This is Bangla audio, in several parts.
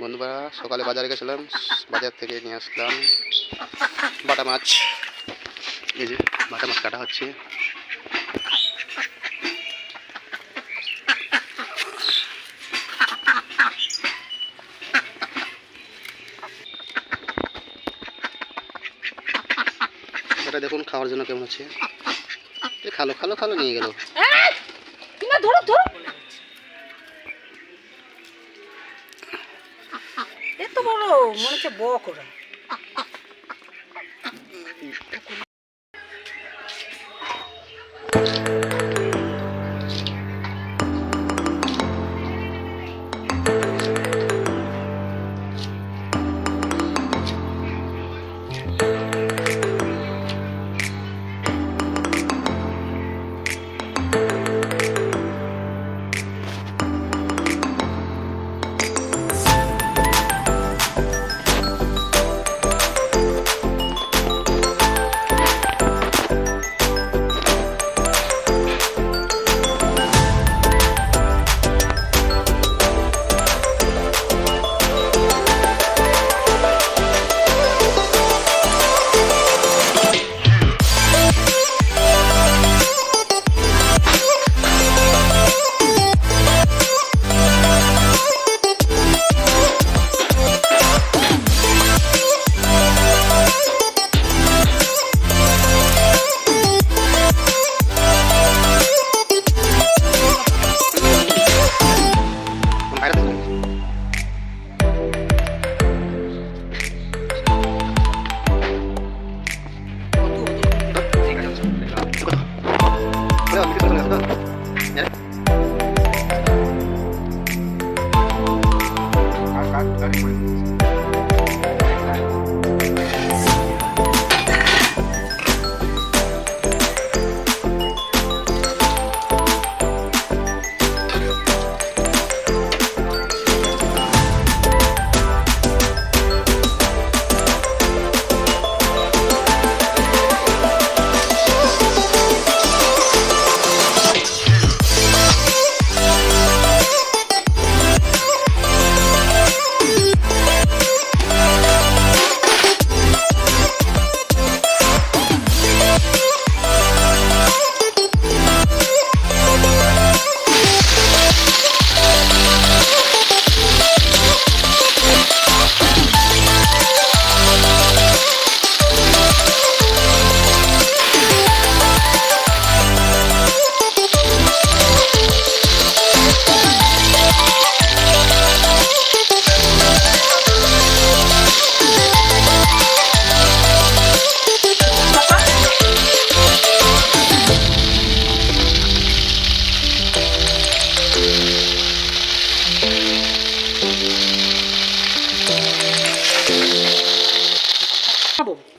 বন্ধুরা সকালে বাজারে গেছিলাম, বাজার থেকে নিয়ে আসলাম বাটা মাছ। এই যে বাটা মাছ কাটা হচ্ছে। এটা দেখুন খাওয়ার জন্য কেমন আছে। খালো খালো খালো নিয়ে গেল। ধরো ধরো, এত বড় মনে হচ্ছে বক ওরা।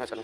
আচ্ছা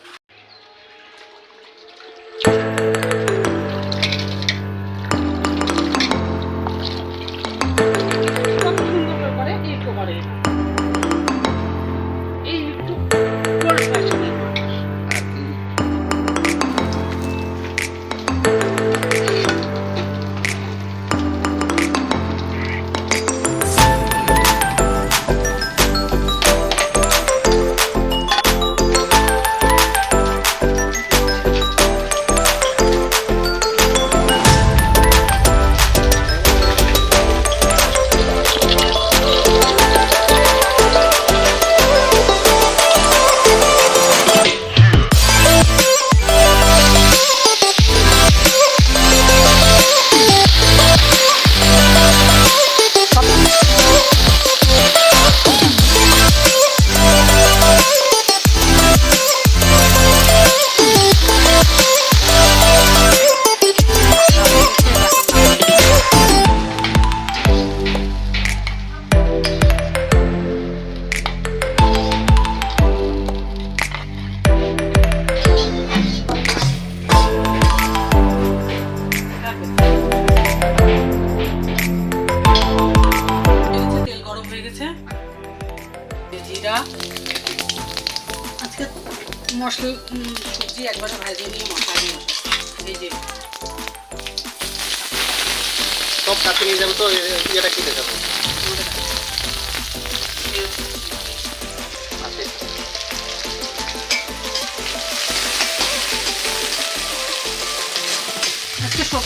আজকে মশলা সবজি একবারে ভাজে নিয়ে মশলা দিয়ে এই যে সব কাছে নিয়ে যাবো তো এটা খেতে যাবো।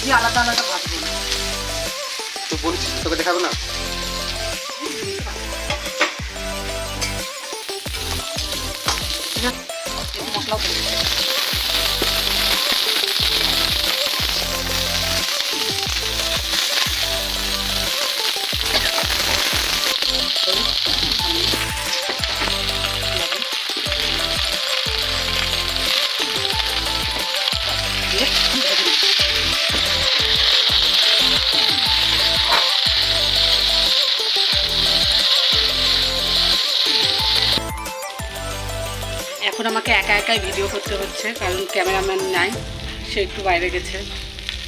সবজি আলাদা আলাদা ভাজবো না। তুই বলছিস তোকে দেখাবো না? ঠিক আছে, একটু মশলাও করে দিচ্ছি। এখন আমাকে একা একাই ভিডিও করতে হচ্ছে, কারণ ক্যামেরাম্যান নাই, সে একটু বাইরে গেছে,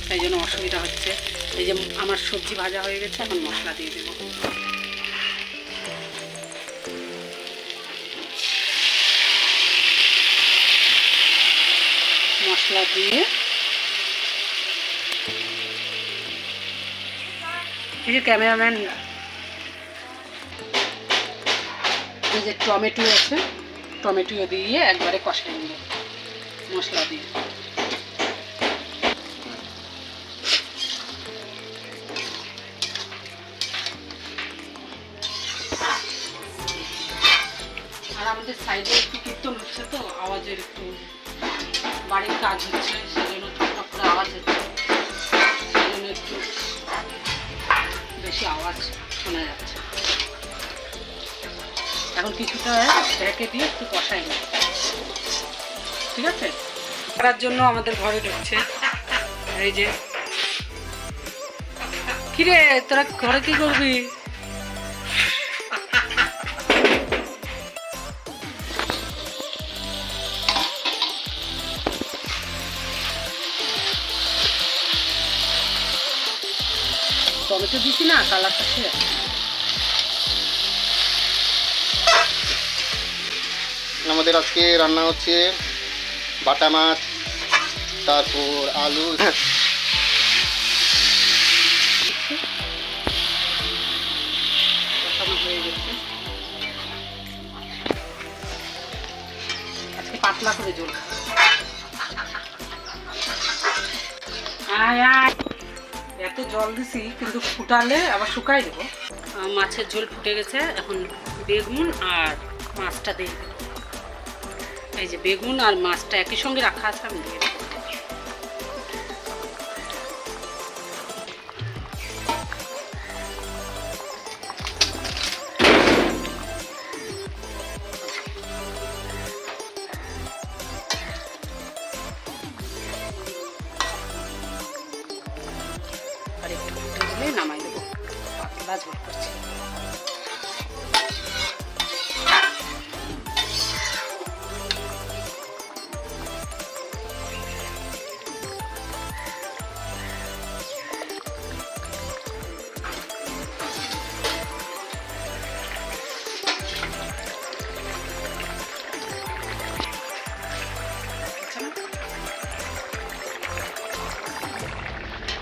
তাই জন্য অসুবিধা হচ্ছে। এই যে আমার সবজি ভাজা হয়ে গেছে, এখন মশলা দিয়ে দেবো। মশলা দিয়ে এই যে ক্যামেরাম্যান, এই যে টমেটো আছে, টমেটো দিয়ে একবারে কষাই নেব মশলা দিয়ে। আর আমাদের সাইডে একটু কীর্তন হচ্ছে, তো আওয়াজের একটু, বাড়ির কাজ হচ্ছে, সেজন্য টুকটাক করে আওয়াজ হচ্ছে, সেজন্য একটু বেশি আওয়াজ শোনা যাচ্ছে। এখন কিছুটা ঢেকে দিয়ে একটু কষাই নেব, ঠিক আছে? করার জন্য আমাদের ঘরে ঢুকছে। এই যে, কিরে তোরা ঘরে কি করবি? টমেটো দিছি না, কালার থাকছে। আমাদের আজকে রান্না হচ্ছে বাটা মাছ, তারপর আলু। কষানো হয়ে গেছে, আজকে পাতলা করে ঝোল খাবো। আয় আয়, এত জল দিছি কিন্তু ফুটালে আবার শুকাই দেবো। মাছের ঝোল ফুটে গেছে, এখন বেগুন আর মাছটা দিয়ে দেবো। এই যে বেগুন আর মাছটা একই সঙ্গে রাখা আছে, আমি দিয়ে দেবো। আর একটু ফুটে দিলে নামাই দেবো, পাতলা ঝোল করছি।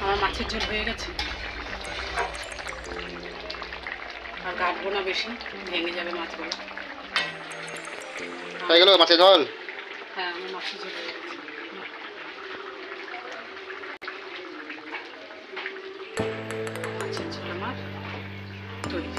আমার মাছের ঝোল হয়ে গেছে, আর কাটবো না বেশি, ভেঙে যাবে মাছগুলো। হয়ে গেল মাছের ঝোল। হ্যাঁ, আমার মাছের ঝোল হয়ে গেছে। মাছের ঝোল আমার তৈরি।